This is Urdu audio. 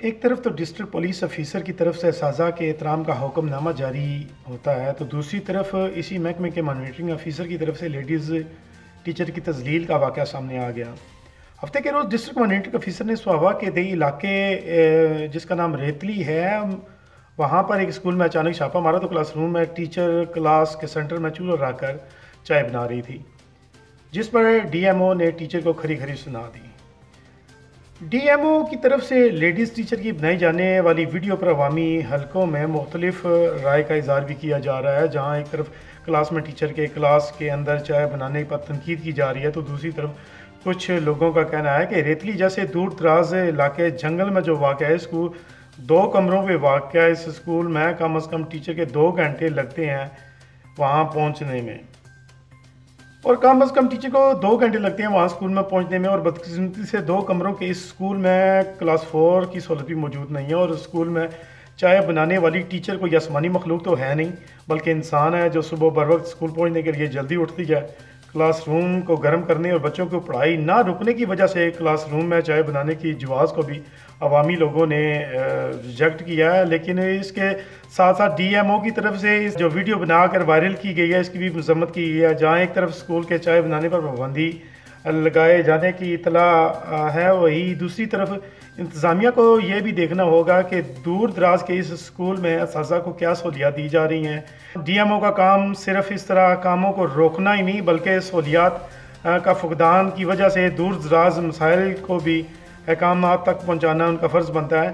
ایک طرف تو ڈسٹرکٹ پولیس آفیسر کی طرف سے اساتذہ کے احترام کا حکم نامہ جاری ہوتا ہے، تو دوسری طرف اسی محکمے کے مانیٹرنگ آفیسر کی طرف سے لیڈیز ٹیچر کی تذلیل کا واقعہ سامنے آ گیا۔ ہفتے کے روز ڈسٹرکٹ مانیٹرنگ آفیسر نے سواوا کے دیہی علاقے جس کا نام ریتلی ہے، وہاں پر ایک اسکول میں اچانک چھاپا مارا تو کلاس روم میں ٹیچر کلاس کے سینٹر میں چولہا رکھ کر چائے بنا رہی تھی، جس پر ڈی ایم او نے ٹیچر کو کھری کھری سنا دی۔ ڈی ایم او کی طرف سے لیڈیز ٹیچر کی بنائی جانے والی ویڈیو پر عوامی حلقوں میں مختلف رائے کا اظہار بھی کیا جا رہا ہے، جہاں ایک طرف کلاس میں ٹیچر کے کلاس کے اندر چائے بنانے پر تنقید کی جا رہی ہے، تو دوسری طرف کچھ لوگوں کا کہنا ہے کہ ریتلی جیسے دور دراز علاقے جنگل میں جو واقع ہے، اسکول 2 کمروں پہ واقع ہے، اس اسکول میں کم از کم ٹیچر کے 2 گھنٹے لگتے ہیں وہاں پہنچنے میں، اور کم از کم ٹیچر کو 2 گھنٹے لگتے ہیں وہاں اسکول میں پہنچنے میں، اور بدقسمتی سے 2 کمروں کے اس اسکول میں کلاس 4 کی سہولت بھی موجود نہیں ہے، اور اسکول میں چائے بنانے والی ٹیچر کوئی آسمانی مخلوق تو ہے نہیں بلکہ انسان ہے جو صبح بر وقت اسکول پہنچنے کے لیے جلدی اٹھتی ہے۔ کلاس روم کو گرم کرنے اور بچوں کو پڑھائی نہ رکنے کی وجہ سے کلاس روم میں چائے بنانے کی جواز کو بھی عوامی لوگوں نے ریجیکٹ کیا ہے، لیکن اس کے ساتھ ساتھ ڈی ایم او کی طرف سے اس جو ویڈیو بنا کر وائرل کی گئی ہے اس کی بھی مذمت کی گئی ہے، جہاں ایک طرف اسکول کے چائے بنانے پر پابندی لگائے جانے کی اطلاع ہے، وہی دوسری طرف انتظامیہ کو یہ بھی دیکھنا ہوگا کہ دور دراز کے اس اسکول میں اساتذہ کو کیا سہولیات دی جا رہی ہیں۔ ڈی ایم او کا کام صرف اس طرح کاموں کو روکنا ہی نہیں بلکہ سہولیات کا فقدان کی وجہ سے دور دراز مسائل کو بھی احکامات تک پہنچانا ان کا فرض بنتا ہے۔